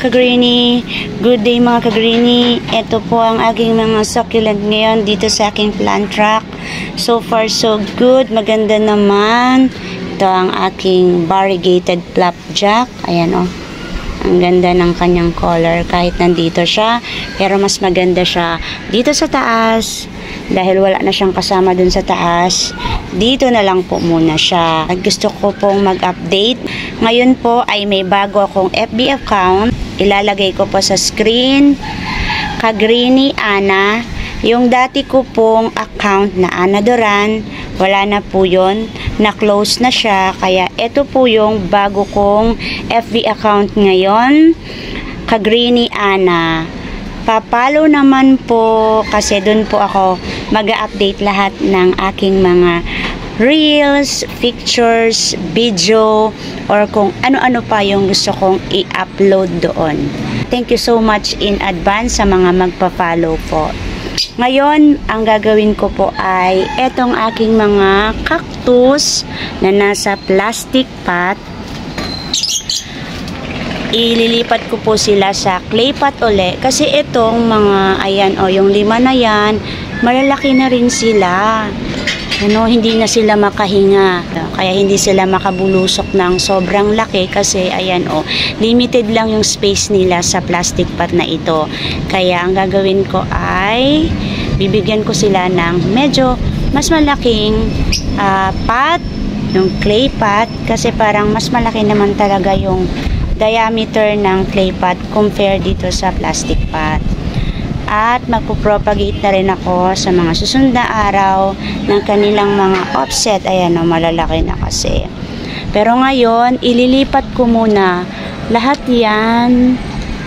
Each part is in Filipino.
ka-greenie. Good day mga ka-greenie. Ito po ang aking mga succulent ngayon dito sa aking plant rack. So far so good. Maganda naman. Ito ang aking variegated flapjack. Ayan o. Ang ganda ng kanyang color kahit nandito siya. Pero mas maganda siya dito sa taas. Dahil wala na siyang kasama dun sa taas, dito na lang po muna siya. Gusto ko pong mag-update. Ngayon po ay may bago akong FB account. Ilalagay ko po sa screen. Ka-Greenie Ana. Yung dati ko pong account na Ana Duran, wala na po yun. Na-close na siya. Kaya ito po yung bago kong FB account ngayon. Ka-Greenie Ana. Papalo naman po kasi dun po ako mag-update lahat ng aking mga reels, pictures, video, or kung ano-ano pa yung gusto kong i-upload doon. Thank you so much in advance sa mga magpa-follow po. Ngayon, ang gagawin ko po ay etong aking mga cactus na nasa plastic pot. Ililipat ko po sila sa clay pot uli kasi itong mga ayan o yung 5 na yan malalaki na rin sila, hindi na sila makahinga, kaya hindi sila makabulusok ng sobrang laki kasi ayan o limited lang yung space nila sa plastic pot na ito. Kaya ang gagawin ko ay bibigyan ko sila ng medyo mas malaking pot, yung clay pot, kasi parang mas malaki naman talaga yung diameter ng clay pot compare dito sa plastic pot. At magpo-propagate na rin ako sa mga susunod na araw ng kanilang mga offset. Ayan o, malalaki na kasi. Pero ngayon, ililipat ko muna lahat yan,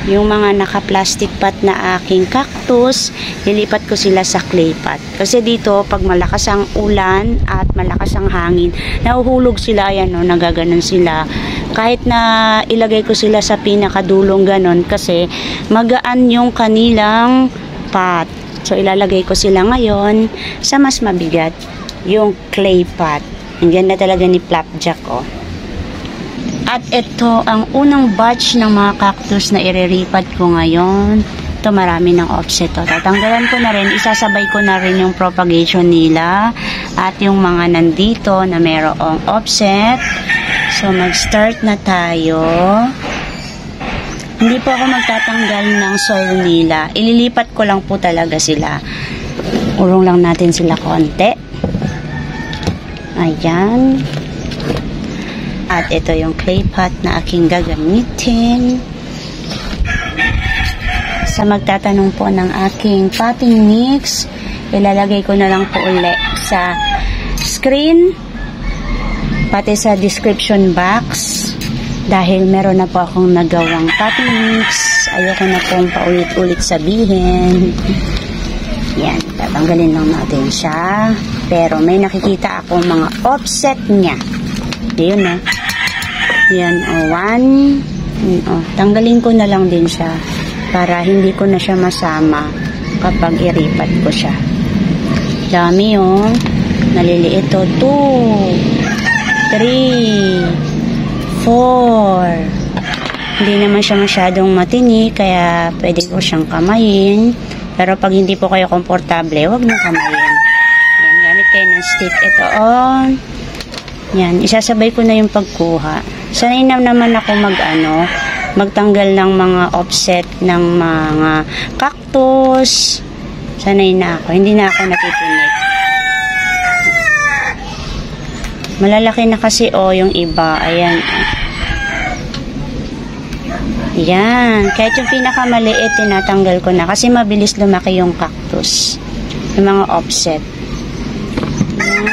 yung mga naka-plastic pot na aking cactus, lilipat ko sila sa clay pot. Kasi dito, pag malakas ang ulan at malakas ang hangin, nahuhulog sila, ayan o, nagaganon sila. Kahit na ilagay ko sila sa pinakadulong ganon kasi magaan yung kanilang pot. So ilalagay ko sila ngayon sa mas mabigat, yung clay pot. Ang ganda talaga ni flapjack oh. At ito ang unang batch ng mga cactus na ireripat ko ngayon. Ito marami ng offset oh. Tatanggalan ko na rin, isasabay ko na rin yung propagation nila at yung mga nandito na mayroong offset. So, mag-start na tayo. Hindi po ako magtatanggal ng soil nila. Ililipat ko lang po talaga sila. Urong lang natin sila konti. Ayan. At ito yung clay pot na aking gagamitin. Sa magtatanong po ng aking potting mix, ilalagay ko na lang po uli sa screen, pati sa description box dahil meron na po akong nagawang potting mix. Ayoko na pong paulit-ulit sabihin. Yan, tatanggalin lang natin siya. Pero may nakikita akong mga offset niya. Yun o. Yan o, 1. Tanggalin ko na lang din siya para hindi ko na siya masama kapag iripat ko siya. Dami o. Naliliit o. 2 3, 4. Hindi naman siya masyadong matini, kaya pwede ko siyang kamayin. Pero pag hindi po kayo komportable, huwag nang kamayin. Yan, gamit kayo ng stick. Ito, oh. Yan, isasabay ko na yung pagkuha. Sanay na naman ako magtanggal ng mga offset ng mga cactus. Sanay na ako. Hindi na ako natitinip. Malalaki na kasi yung iba. Ayan. Yan. Kahit yung pinakamaliit, tinatanggal ko na. Kasi mabilis lumaki yung cactus. Yung mga offset. Yan.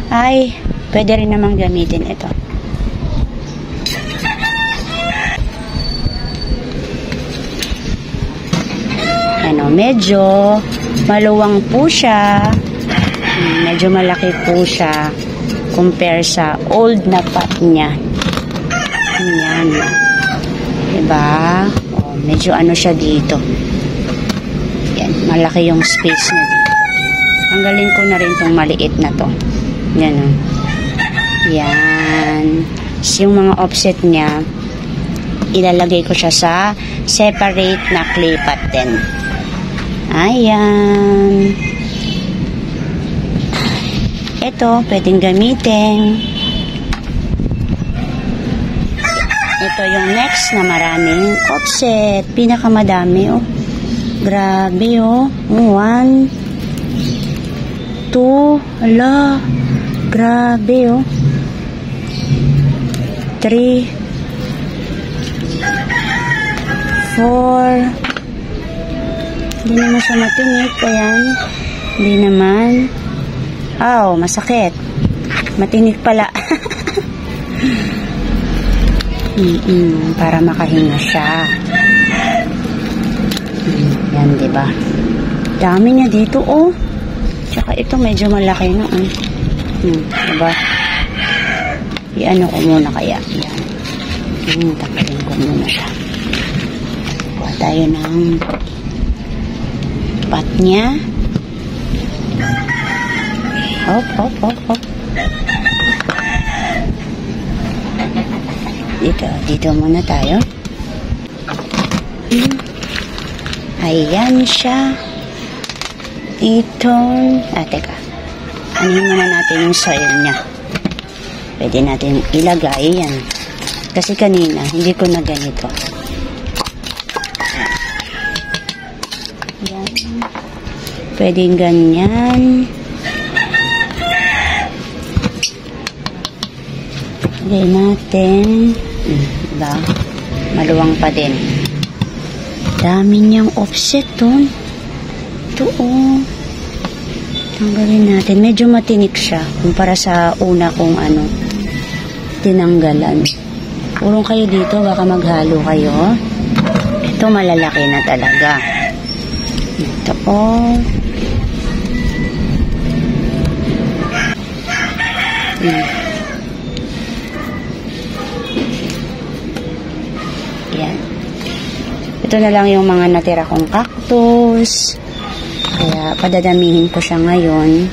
Ay, pwede rin namang gamitin ito. Medyo maluwang po siya. Medyo malaki po siya compare sa old na pot niya. Yan. Diba? Medyo siya dito. Yan. Malaki yung space niya dito. Tanggalin ko na rin tong maliit na to. Yan. Yan. Yung mga offset niya, ilalagay ko siya sa separate na clay pot din. Ayan. Ito, pwedeng gamitin. Ito yung next na maraming offset. Pinakamadami, oh. Grabe, oh. 1, 2, ala. Grabe, oh. 3, 4. Hindi naman siya matinik. Ayan. Hindi naman. Oh, masakit. Matinik pala. Para makahinga siya. Yan, diba? Dami niya dito, oh. Tsaka ito medyo malaki na, diba? I-ano ko muna kaya. Yan. Takalin ko muna siya. Kuha tayo ng pot niya. Hop, hop, hop, hop. Dito muna tayo. Ayan siya. Dito. Teka. Anuhin muna natin yung soil niya. Pwede natin ilagay yan. Kasi kanina, hindi ko na ganito. Yan. Pwedeng ganyan. Lagay natin. Diba? Maluwang pa din. Dami niyang offset doon. Ito, oh. Tanggalin natin. Medyo matinik siya kumpara sa una kong tinanggalan. Urong kayo dito, baka maghalo kayo. Ito malalaki na talaga. Ito, oh. Yan. Ito na lang yung mga natira kong cactus. Kaya padadamihin ko siya ngayon.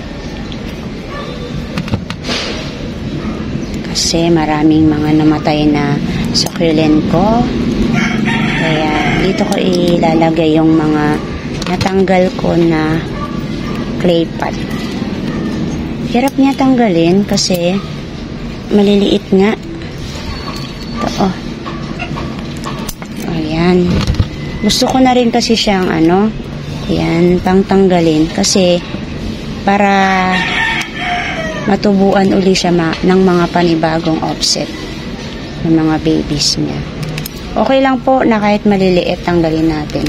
Kasi maraming mga namatay na succulent ko. Kaya dito ko ilalagay yung mga natanggal ko na clay pot. Hirap niya tanggalin kasi maliliit nga. Ito, oh. Ayan. Gusto ko na rin kasi siyang ayan, pangtanggalin kasi para matubuan uli siya ng mga panibagong offset ng mga babies niya. Okay lang po na kahit maliliit tanggalin natin.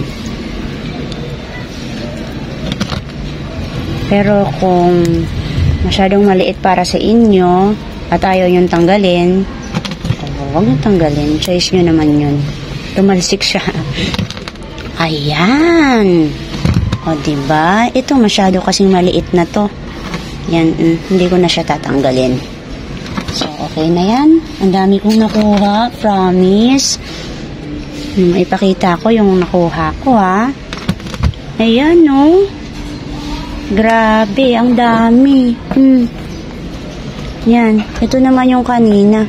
Pero kung masyadong maliit para sa inyo at ayaw nyo tanggalin, huwag nyo tanggalin. Choice nyo naman yun. Tumalsik siya. Ayan. O, diba? Ito, masyado kasing maliit na to. Yan, hindi ko na siya tatanggalin. So, okay na yan. Ang dami kong nakuha. Promise. Ipakita ko yung nakuha ko, ha. Ayan, no. Grabe, ang dami. Yan. Ito naman yung kanina.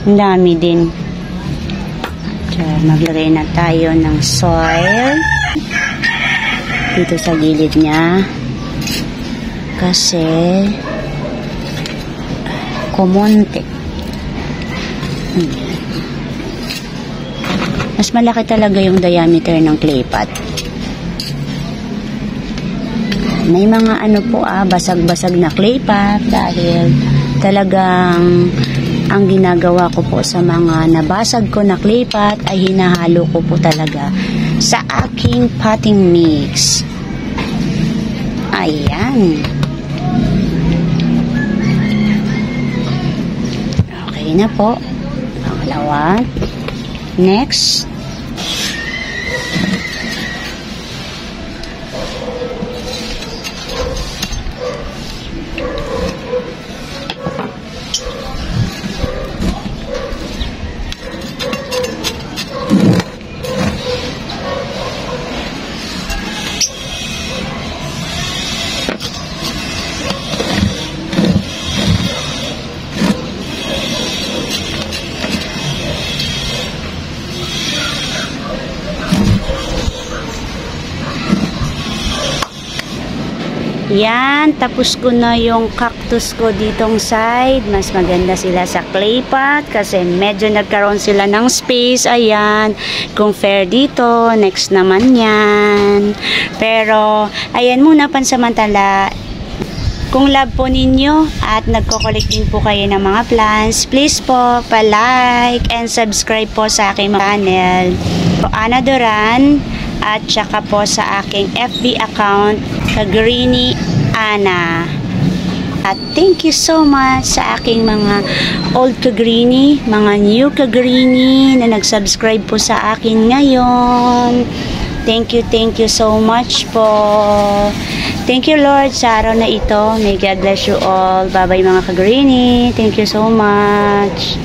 Ang dami din. So, maglagay na tayo ng soil dito sa gilid niya kasi kumonte. Mas malaki talaga yung diameter ng clay pot. May mga basag-basag na clay pot dahil talagang ang ginagawa ko po sa mga nabasag ko na clay pot ay hinahalo ko po talaga sa aking potting mix. Ayan. Okay na po. Pangalawa. Next. Yan, tapos ko na yung cactus ko ditong side. Mas maganda sila sa clay pot kasi medyo nagkaroon sila ng space. Ayan, kung fair dito, next naman yan. Pero, ayan muna pansamantala. Kung love po ninyo at nagko-collect din po kayo ng mga plants, please po pa-like and subscribe po sa aking channel. Ana Duran at saka po sa aking FB account, Kagreenie Ana. At thank you so much sa aking mga old Kagreenie, mga new Kagreenie na nag-subscribe po sa akin ngayon. Thank you so much po. Thank you Lord sa araw na ito. May God bless you all. Bye bye mga Kagreenie. Thank you so much.